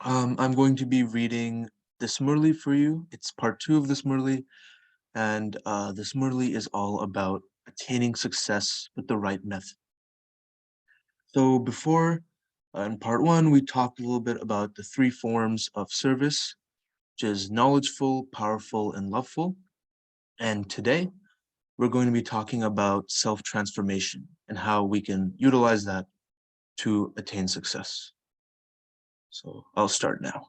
I'm going to be reading this Murli for you. It's part 2 of this Murli, and this Murli is all about attaining success with the right method. So before, in part 1, we talked a little bit about the 3 forms of service, which is knowledgeful, powerful, and loveful. And today, we're going to be talking about self-transformation and how we can utilize that to attain success. So I'll start now.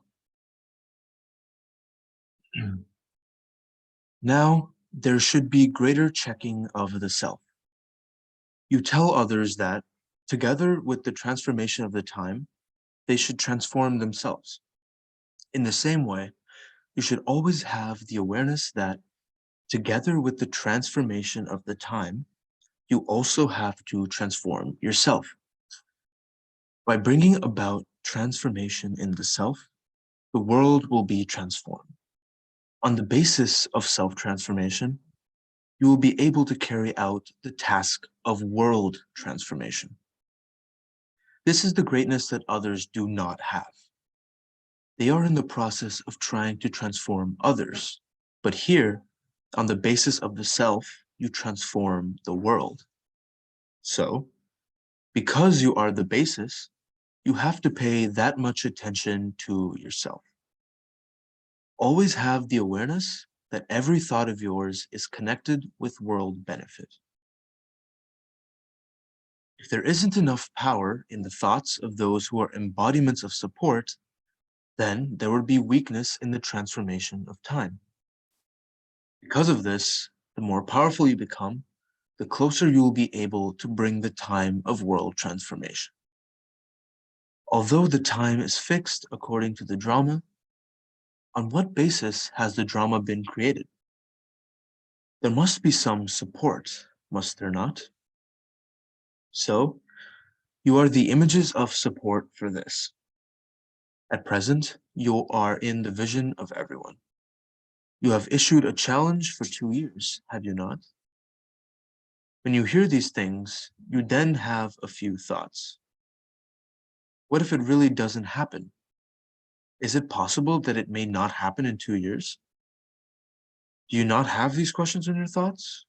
Now, there should be greater checking of the self. You tell others that, together with the transformation of the time, they should transform themselves. In the same way, you should always have the awareness that, together with the transformation of the time, you also have to transform yourself. By bringing about transformation in the self, the world will be transformed. On the basis of self-transformation, you will be able to carry out the task of world transformation. This is the greatness that others do not have. They are in the process of trying to transform others, but here, on the basis of the self, you transform the world. So, because you are the basis, you have to pay that much attention to yourself. Always have the awareness that every thought of yours is connected with world benefit. If there isn't enough power in the thoughts of those who are embodiments of support, then there would be weakness in the transformation of time. Because of this, the more powerful you become, the closer you will be able to bring the time of world transformation. Although the time is fixed according to the drama, on what basis has the drama been created? There must be some support, must there not? So, you are the images of support for this. At present, you are in the vision of everyone. You have issued a challenge for 2 years, have you not? When you hear these things, you then have a few thoughts. What if it really doesn't happen? Is it possible that it may not happen in 2 years? Do you not have these questions in your thoughts?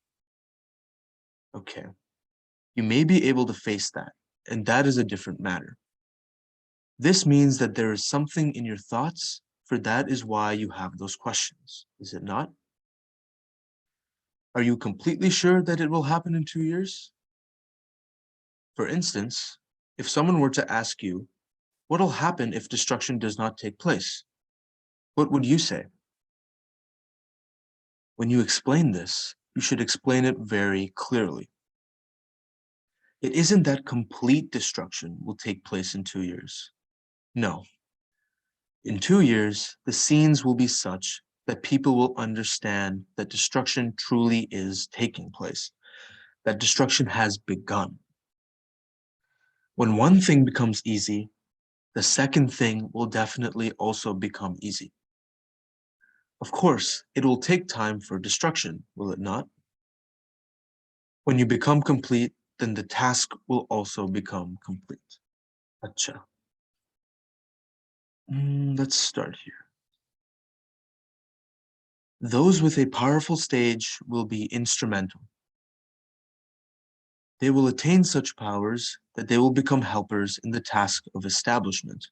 Okay, you may be able to face that, and that is a different matter. This means that there is something in your thoughts, for that is why you have those questions, is it not? Are you completely sure that it will happen in 2 years? For instance, if someone were to ask you, what will happen if destruction does not take place? What would you say? When you explain this, you should explain it very clearly. It isn't that complete destruction will take place in 2 years. No. In 2 years, the scenes will be such that people will understand that destruction truly is taking place, that destruction has begun. When one thing becomes easy, the second thing will definitely also become easy. Of course, it will take time for destruction, will it not? When you become complete, then the task will also become complete. Acha. Let's start here. Those with a powerful stage will be instrumental. They will attain such powers that they will become helpers in the task of establishment.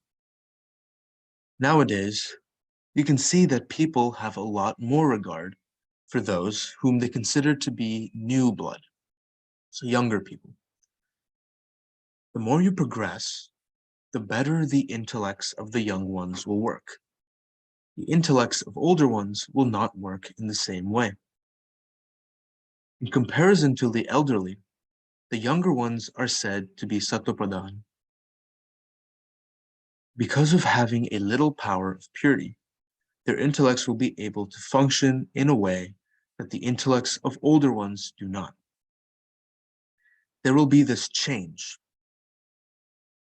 Nowadays, you can see that people have a lot more regard for those whom they consider to be new blood, so younger people. The more you progress, the better the intellects of the young ones will work. The intellects of older ones will not work in the same way. In comparison to the elderly, the younger ones are said to be sattva-pradhan. Because of having a little power of purity, their intellects will be able to function in a way that the intellects of older ones do not. There will be this change.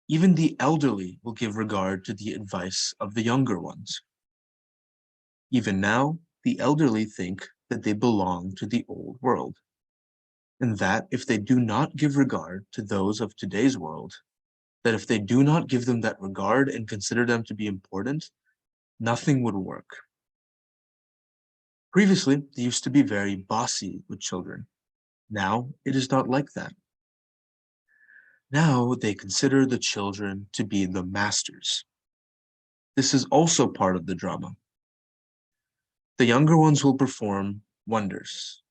Even the elderly will give regard to the advice of the younger ones. Even now, the elderly think that they belong to the old world, and that if they do not give regard to those of today's world, that if they do not give them that regard and consider them to be important, nothing would work. Previously, they used to be very bossy with children. Now, it is not like that. Now, they consider the children to be the masters. This is also part of the drama. The younger ones will perform wonders.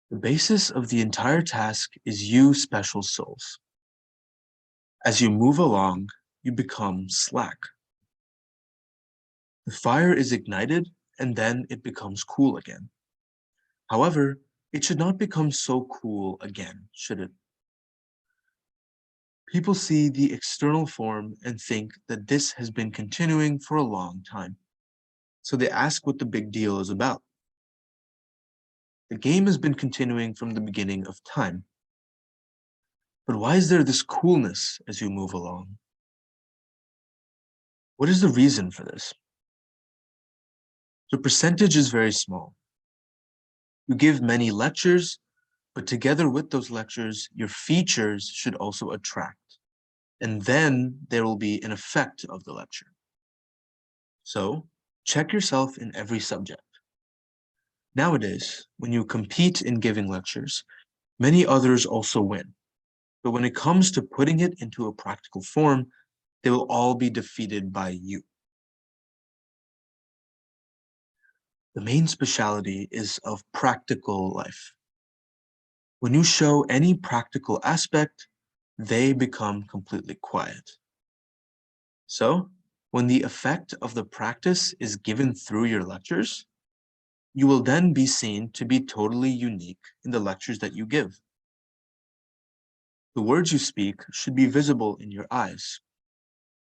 The basis of the entire task is you special souls. As you move along, you become slack. The fire is ignited and then it becomes cool again. However, it should not become so cool again, should it? People see the external form and think that this has been continuing for a long time. So they ask what the big deal is about. The game has been continuing from the beginning of time. But why is there this coolness as you move along? What is the reason for this? The percentage is very small. You give many lectures, but together with those lectures, your features should also attract. And then there will be an effect of the lecture. So check yourself in every subject. Nowadays, when you compete in giving lectures, many others also win. But when it comes to putting it into a practical form, they will all be defeated by you. The main speciality is of practical life. When you show any practical aspect, they become completely quiet. So, when the effect of the practice is given through your lectures, you will then be seen to be totally unique in the lectures that you give. The words you speak should be visible in your eyes,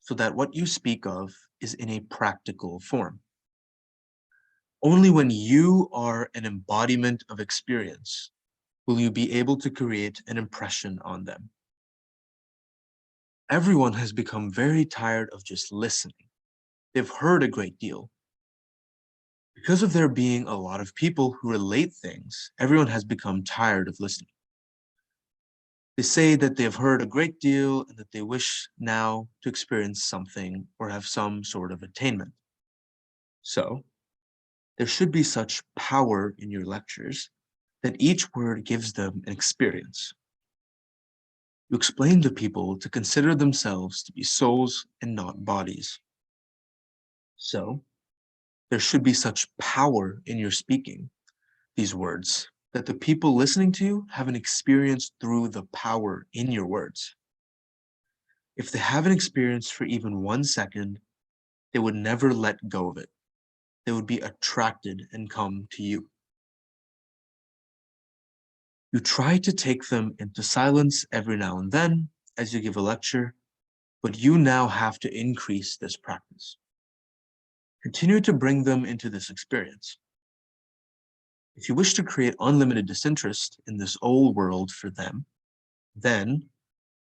so that what you speak of is in a practical form. Only when you are an embodiment of experience will you be able to create an impression on them. Everyone has become very tired of just listening. They've heard a great deal. Because of there being a lot of people who relate things, everyone has become tired of listening. They say that they have heard a great deal and that they wish now to experience something or have some sort of attainment. So, there should be such power in your lectures that each word gives them an experience. You explain to people to consider themselves to be souls and not bodies. So, there should be such power in your speaking these words that the people listening to you have an experience through the power in your words. If they have an experience for even 1 second, they would never let go of it. They would be attracted and come to you. You try to take them into silence every now and then as you give a lecture, but you now have to increase this practice. Continue to bring them into this experience. If you wish to create unlimited disinterest in this old world for them, then,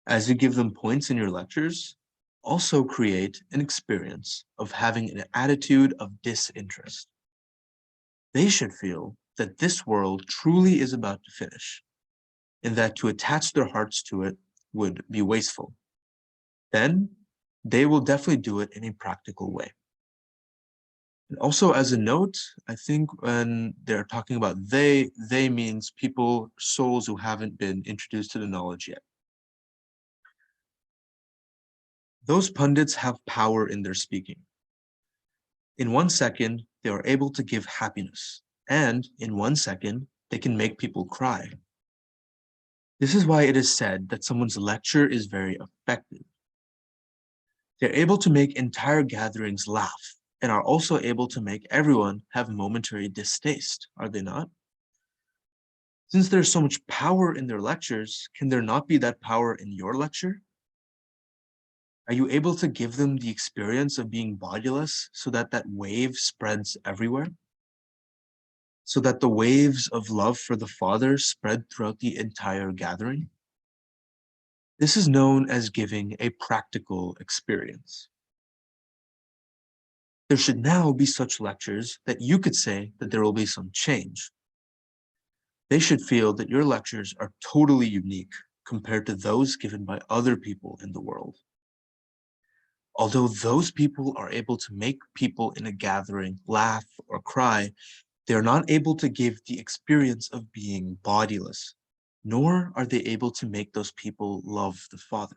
as you give them points in your lectures, also create an experience of having an attitude of disinterest. They should feel that this world truly is about to finish, and that to attach their hearts to it would be wasteful. Then, they will definitely do it in a practical way. And also, as a note, I think when they're talking about they means people, souls who haven't been introduced to the knowledge yet. Those pundits have power in their speaking. In 1 second, they are able to give happiness, and in 1 second, they can make people cry. This is why it is said that someone's lecture is very effective. They're able to make entire gatherings laugh, and are also able to make everyone have momentary distaste, are they not? Since there's so much power in their lectures, can there not be that power in your lecture? Are you able to give them the experience of being bodiless so that that wave spreads everywhere? So that the waves of love for the Father spread throughout the entire gathering? This is known as giving a practical experience. There should now be such lectures that you could say that there will be some change. They should feel that your lectures are totally unique compared to those given by other people in the world. Although those people are able to make people in a gathering laugh or cry, they are not able to give the experience of being bodiless, nor are they able to make those people love the Father.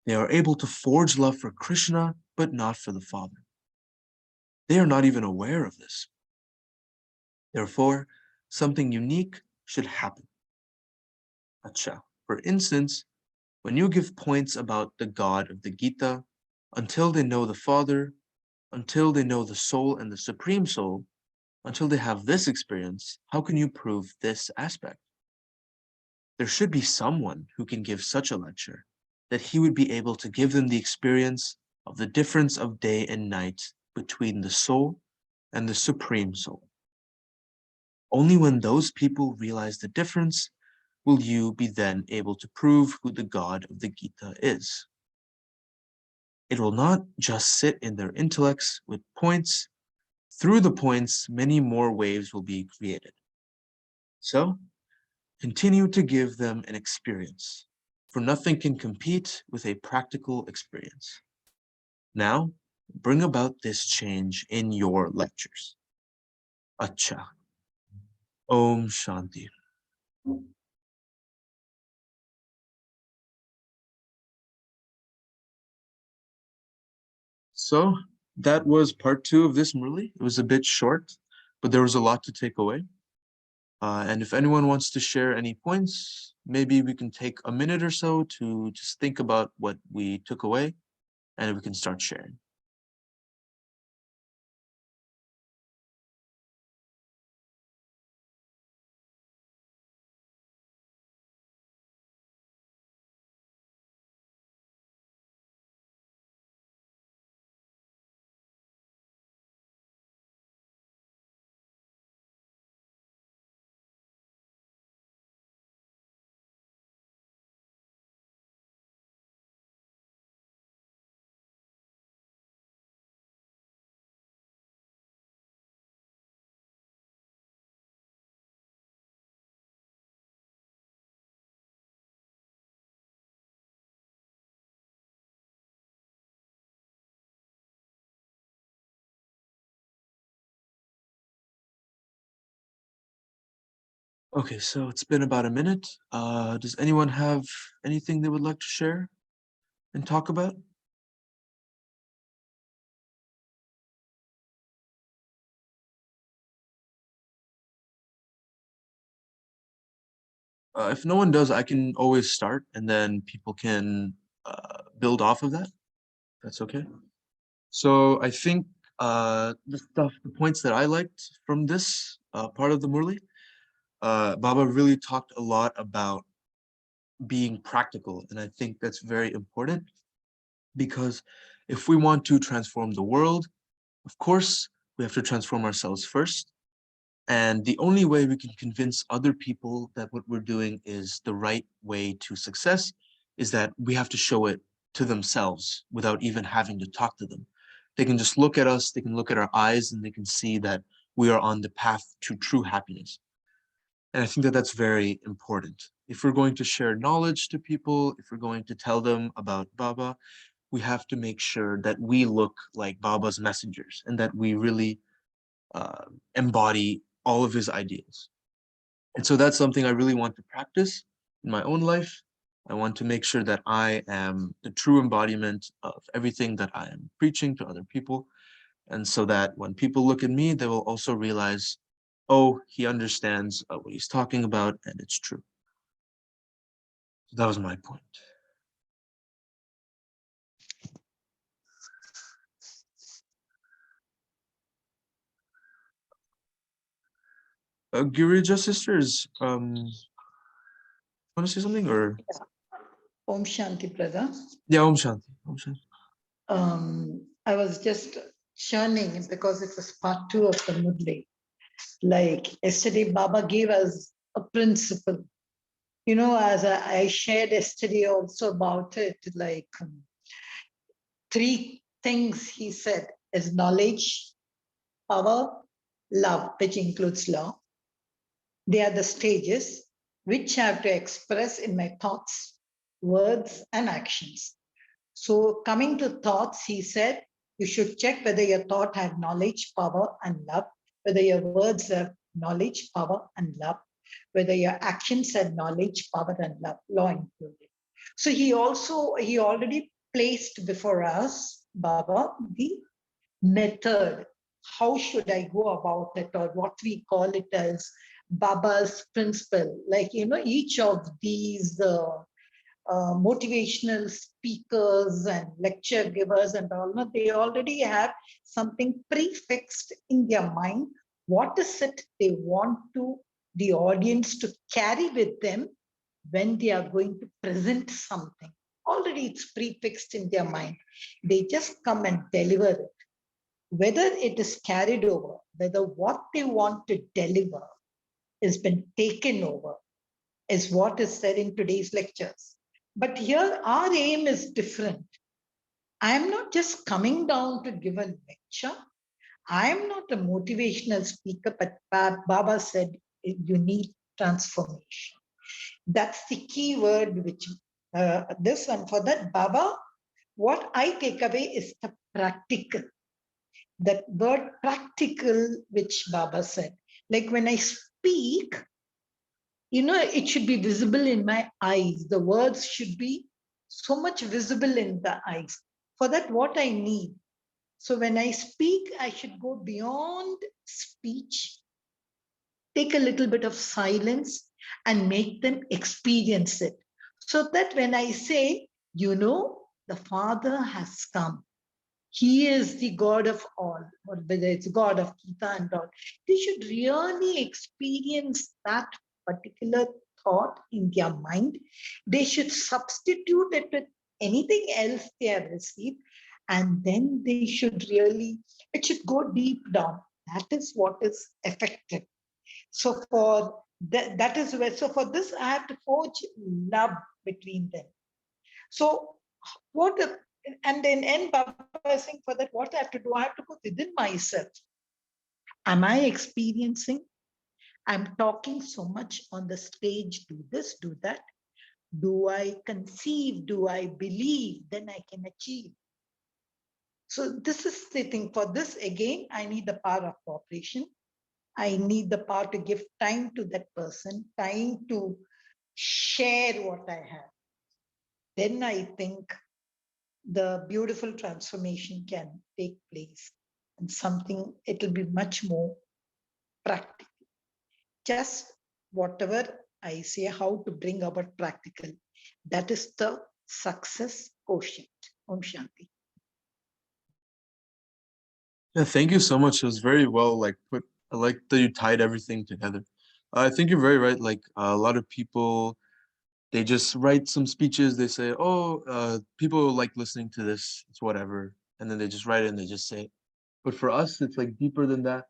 They are able to forge love for Krishna, but not for the Father. They are not even aware of this. Therefore, something unique should happen. Acha. For instance, when you give points about the God of the Gita, until they know the Father, until they know the soul and the Supreme Soul, until they have this experience, how can you prove this aspect? There should be someone who can give such a lecture, that he would be able to give them the experience of the difference of day and night between the soul and the Supreme Soul. Only when those people realize the difference will you be then able to prove who the God of the Gita is. It will not just sit in their intellects with points. Through the points, many more waves will be created. So, continue to give them an experience, for nothing can compete with a practical experience. Now, bring about this change in your lectures. Acha. Om Shanti. So, that was part 2 of this Murli. It was a bit short, but there was a lot to take away. And if anyone wants to share any points, maybe we can take a minute or so to just think about what we took away, and we can start sharing. Okay, so it's been about a minute. Does anyone have anything they would like to share and talk about? If no one does, I can always start, and then people can build off of that. That's okay. So I think the points that I liked from this part of the Murli, Baba really talked a lot about being practical, and I think that's very important because if we want to transform the world, of course, we have to transform ourselves first. And the only way we can convince other people that what we're doing is the right way to success is that we have to show it to themselves without even having to talk to them. They can just look at us, they can look at our eyes, and they can see that we are on the path to true happiness. And I think that that's very important. If we're going to share knowledge to people, if we're going to tell them about Baba, we have to make sure that we look like Baba's messengers and that we really embody all of his ideals. And so that's something I really want to practice in my own life. I want to make sure that I am the true embodiment of everything that I am preaching to other people. And so that when people look at me, they will also realize, oh, he understands what he's talking about, and it's true. So that was my point. Girija sisters, want to say something or? Om Shanti, brother. Yeah, Om Shanti. Om Shanti. I was just churning because it was part 2 of the Murli. Like yesterday, Baba gave us a principle. You know, as I shared yesterday also about it, like 3 things he said is knowledge, power, love, which includes law. They are the stages which I have to express in my thoughts, words, and actions. So coming to thoughts, he said, you should check whether your thought have knowledge, power, and love, whether your words have knowledge, power, and love, whether your actions have knowledge, power, and love, law included. So he already placed before us, Baba, the method. How should I go about it, or what we call it as Baba's principle? Like, each of these motivational speakers and lecture givers and all, they already have something prefixed in their mind. What is it they want the audience to carry with them when they are going to present something? Already it's prefixed in their mind. They just come and deliver it. Whether it is carried over, whether what they want to deliver has been taken over, is what is said in today's lectures. But here our aim is different. I am not just coming down to give a lecture. I am not a motivational speaker, but Baba said you need transformation. That's the key word which this, and for that, Baba, what I take away is the practical. That word practical, which Baba said, like when I speak, it should be visible in my eyes. The words should be so much visible in the eyes. For that, what I need. So when I speak, I should go beyond speech, take a little bit of silence and make them experience it. So that when I say, the Father has come, he is the God of all, or whether it's God of Gita and all, they should really experience that particular thought in their mind. They should substitute it with anything else they have received, and then they should really, it should go deep down. That is what is effective. So for that is where, so for this, I have to forge love between them. So what, and then end Baba is saying, for that, what I have to do, I have to go within myself. Am I experiencing? I'm talking so much on the stage, do this, do that. Do I conceive? Do I believe? Then I can achieve. So this is the thing. For this, again, I need the power of cooperation. I need the power to give time to that person, time to share what I have. Then I think the beautiful transformation can take place, and something, it'll be much more practical. Just whatever I say, how to bring about practical, that is the success quotient. Om Shanti. Yeah, thank you so much. It was very well put. I like that you tied everything together. I think you're very right. A lot of people, they just write some speeches. They say, "Oh, people like listening to this. It's whatever," and then they just write it and they just say it. But for us, it's deeper than that.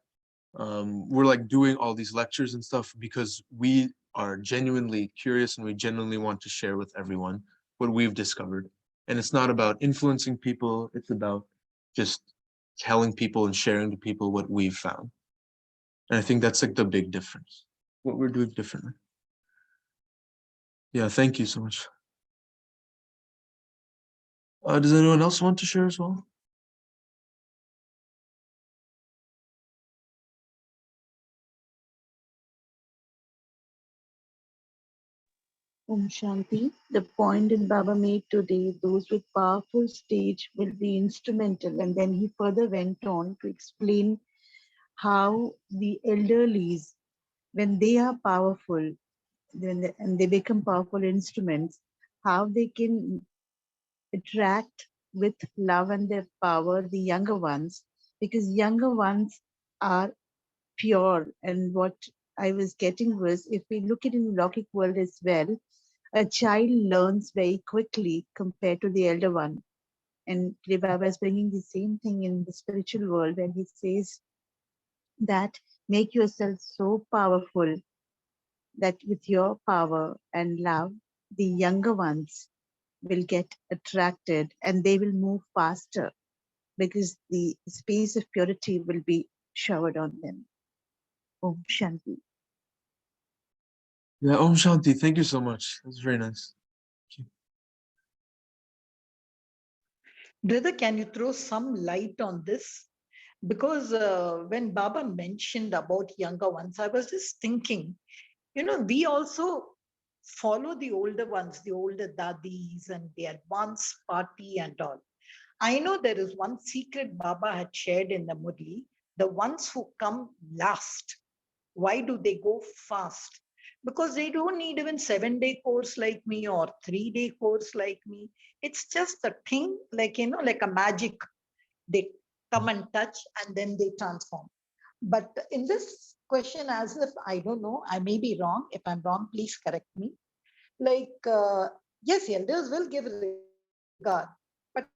We're doing all these lectures and stuff because we are genuinely curious and we genuinely want to share with everyone what we've discovered. And it's not about influencing people. It's about just telling people and sharing to people what we've found. And I think that's the big difference, what we're doing differently. Yeah, thank you so much. Does anyone else want to share as well? Om Shanti. The point that Baba made today, those with powerful stage will be instrumental. And then he further went on to explain how the elderlies, when they are powerful, and they become powerful instruments, how they can attract with love and their power the younger ones, because younger ones are pure. And what I was getting was, if we look at it in the Lokic world as well, a child learns very quickly compared to the elder one. And today Baba is bringing the same thing in the spiritual world, where he says that make yourself so powerful that with your power and love, the younger ones will get attracted and they will move faster, because the space of purity will be showered on them. Om Shanti. Yeah, Om Shanti. Thank you so much. That's very nice. Thank you. Brother, can you throw some light on this? Because when Baba mentioned about younger ones, I was just thinking, we also follow the older ones, the older dadis and the advanced party and all. I know there is one secret Baba had shared in the Murli, the ones who come last. Why do they go fast? Because they don't need even 7-day course like me or 3-day course like me. It's just a thing like, like a magic. They come and touch and then they transform. But in this question, as if I don't know, I may be wrong. If I'm wrong, please correct me. Like, yes, elders will give regard, but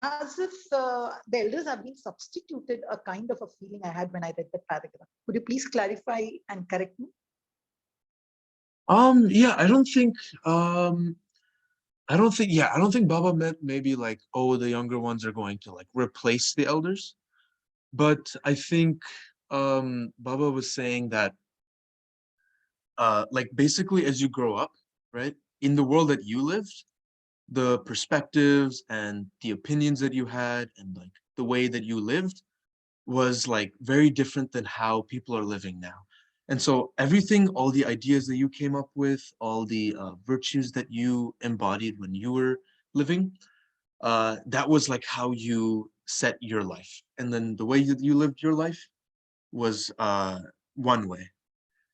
as if the elders have been substituted, a kind of a feeling I had when I read that paragraph. Could you please clarify and correct me? Yeah, I don't think Baba meant maybe like, oh, the younger ones are going to like replace the elders. But I think Baba was saying that like basically as you grow up, right, in the world that you lived, the perspectives and the opinions that you had and like the way that you lived was like very different than how people are living now. And so everything, all the ideas that you came up with, all the virtues that you embodied when you were living, that was like how you set your life. And then the way that you lived your life was one way.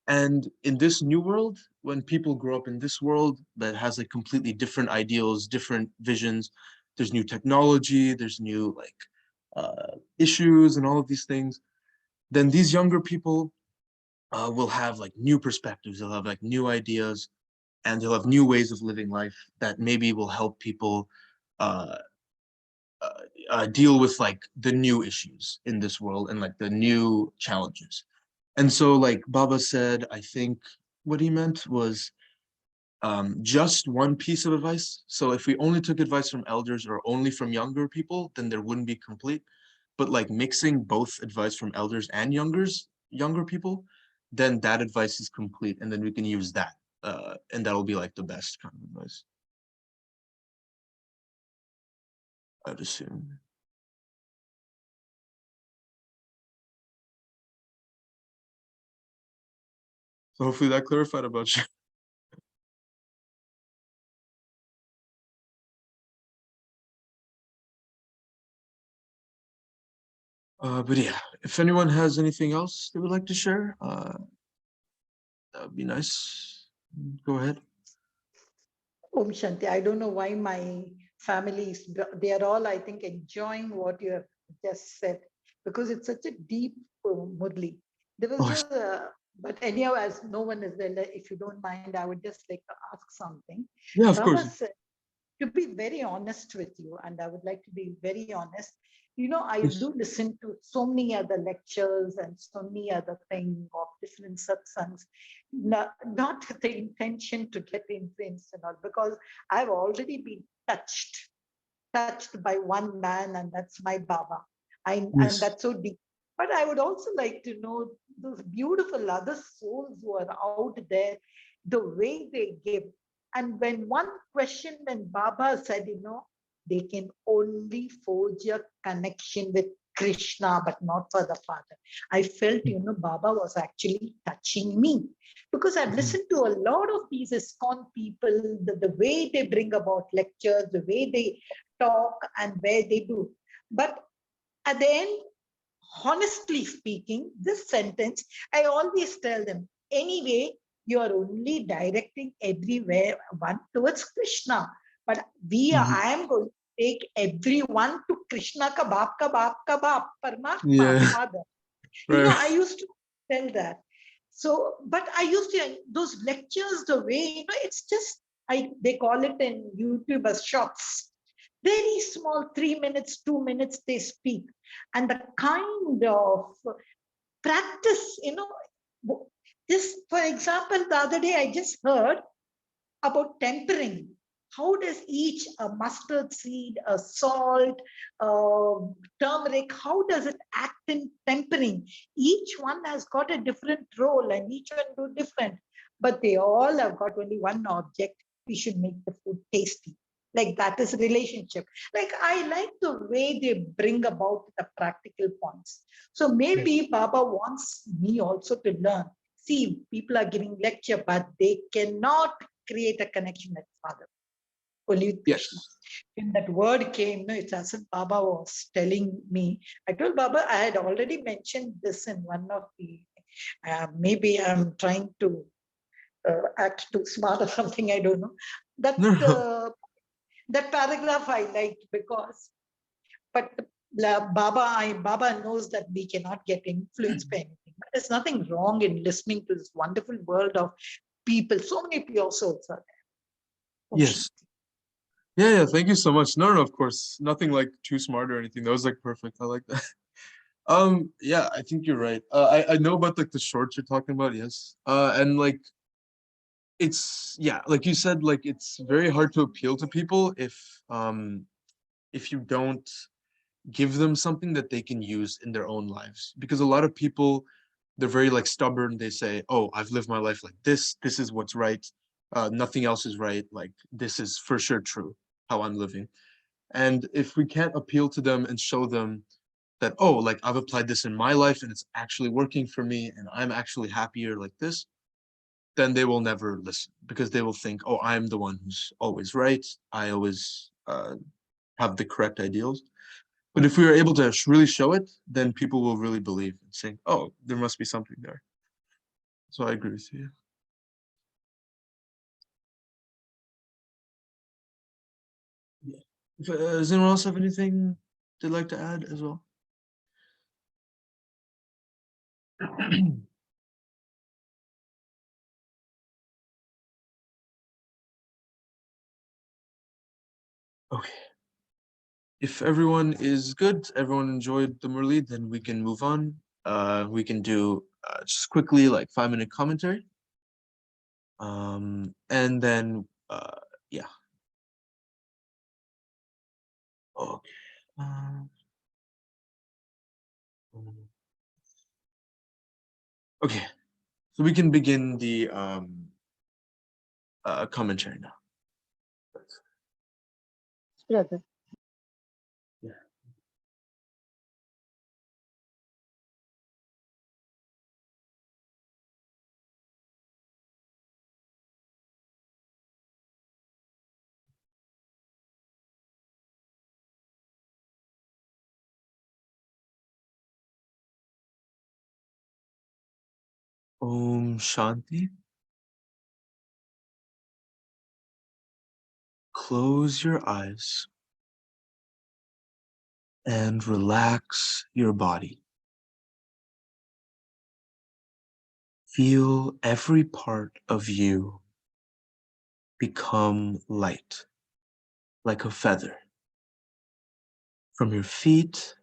And in this new world, when people grow up in this world that has like completely different ideals, different visions, there's new technology, there's new like issues and all of these things, then these younger people will have like new perspectives, they'll have like new ideas, and they'll have new ways of living life that maybe will help people uh, deal with like the new issues in this world and like the new challenges. And so like Baba said, I think what he meant was just one piece of advice. So if we only took advice from elders or only from younger people, then there wouldn't be complete. But like mixing both advice from elders and younger people, then that advice is complete, and then we can use that, and that'll be like the best kind of advice, I'd assume. So hopefully that clarified about you. But yeah, if anyone has anything else they would like to share, that would be nice. Go ahead. Om Shanti. I don't know why my family is, they are all, I think, enjoying what you have just said because it's such a deep Murli. There was Oh, but anyhow, as no one is there, if you don't mind, I would just like to ask something. yeah, of Baba course. said, to be very honest with you, and I would like to be very honest, I Yes. do listen to so many other lectures and so many other things of different satsangs, not with the intention to get influenced and all, because I've already been touched by one man, and that's my Baba. And Yes. that's so deep. But I would also like to know those beautiful other souls who are out there, the way they give. And when one question, when Baba said, they can only forge a connection with Krishna, but not for the Father. I felt, Baba was actually touching me because I've Mhm. listened to a lot of these ISKCON people, the way they bring about lectures, the way they talk and where they do. But at the end, honestly speaking, this sentence, I always tell them, anyway, you are only directing everywhere one towards Krishna. But Mhm. I am going to take everyone to Krishna ka baap, Paramatma, Yeah. Father. Right. I used to tell that. So, but I used to, those lectures, the way, it's just, they call it in YouTube as shots. Very small, 3 minutes, 2 minutes, they speak. And the kind of practice, this, for example, the other day I just heard about tempering. How does each mustard seed, a salt, turmeric, how does it act in tempering? Each one has got a different role and each one do different. but they all have got only one object: we should make the food tasty. Like that is relationship. Like I like the way they bring about the practical points. So maybe Baba wants me also to learn. See, people are giving lecture, but they cannot create a connection with Father. Only with Krishna. Yes. When that word came, no, it's as if Baba was telling me. I told Baba I had already mentioned this in one of the. Maybe I'm trying to act too smart or something. I don't know. That No, no. that paragraph I liked because, but Baba knows that we cannot get influenced by anything. But there's nothing wrong in listening to this wonderful world of people. So many pure souls are there. Oh, Yes. Yeah, yeah. Thank you so much. No, no, of course. Nothing like too smart or anything. That was like perfect. I like that. Yeah, I think you're right. I know about like the shorts you're talking about, yes. And like it's yeah, like you said, like it's very hard to appeal to people if you don't give them something that they can use in their own lives. Because a lot of people, they're very like stubborn. They say, "Oh, I've lived my life like this. This is what's right. Nothing else is right. Like this is for sure true, how I'm living." And if we can't appeal to them and show them that, oh, like I've applied this in my life and it's actually working for me and I'm actually happier like this, then they will never listen because they will think, oh, I'm the one who's always right. I always have the correct ideals. But if we are able to really show it, then people will really believe and say, oh, there must be something there. So I agree with you. Yeah. Does anyone else have anything they'd like to add as well? Okay. If everyone is good, everyone enjoyed the Murli, then we can move on. We can do just quickly like 5-minute commentary. And then yeah. Okay. Um, okay. So we can begin the commentary now. Brother. Yeah. Om Shanti. Close your eyes and relax your body. Feel every part of you become light, like a feather. From your feet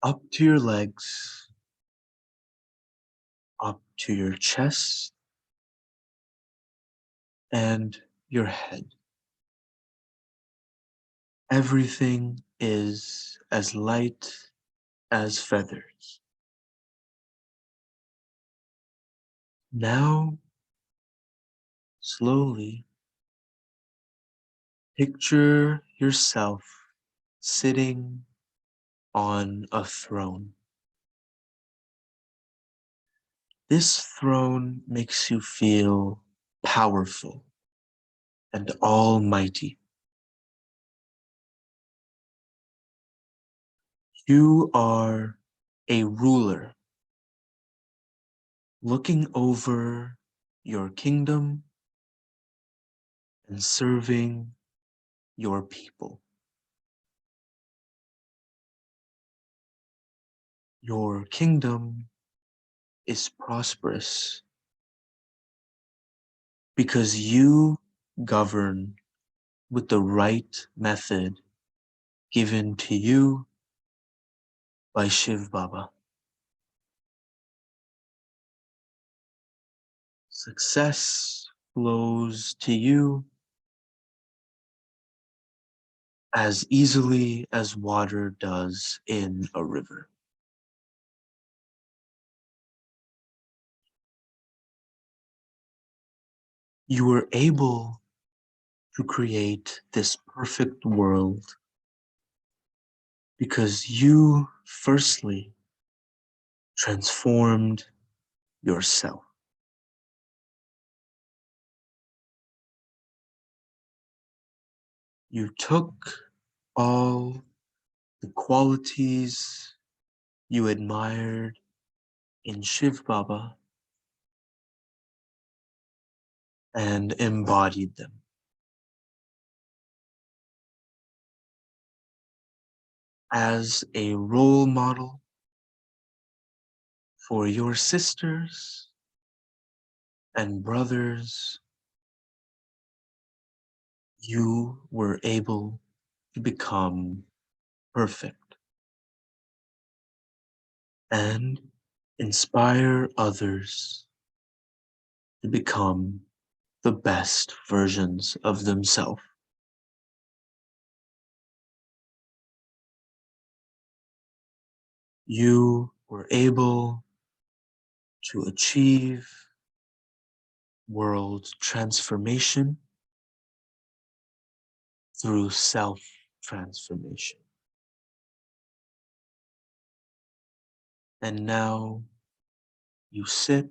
up to your legs, up to your chest and your head. Everything is as light as feathers. Now, slowly, picture yourself sitting on a throne. This throne makes you feel powerful and almighty. You are a ruler looking over your kingdom and serving your people. Your kingdom is prosperous because you govern with the right method given to you by Shiv Baba. Success flows to you as easily as water does in a river. You were able to create this perfect world because you firstly transformed yourself. You took all the qualities you admired in Shiv Baba and embodied them. As a role model for your sisters and brothers, you were able to become perfect and inspire others to become the best versions of themselves. You were able to achieve world transformation through self-transformation. And now you sit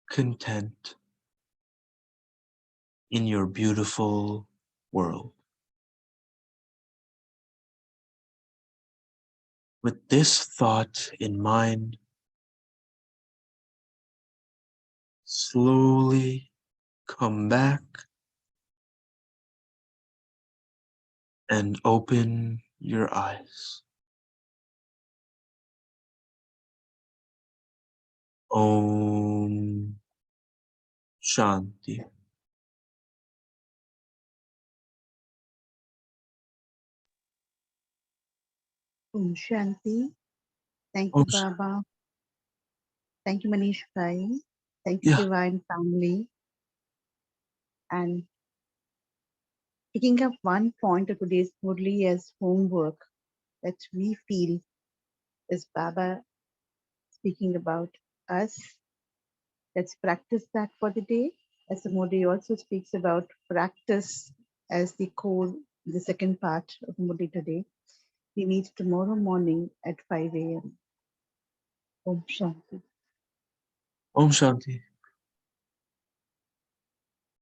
content in your beautiful world. With this thought in mind, slowly come back and open your eyes. Om Shanti. Om Shanti. Thank you, Om Sh- Baba. Thank you, Manish Bhai. Thank you, yeah, Divine Family. And picking up one point of today's Murli as homework that we feel is Baba speaking about us. Let's practice that for the day. As the Murli also speaks about practice as the core, the second part of Murli today. We meet tomorrow morning at 5 a.m. Om Shanti. Om Shanti.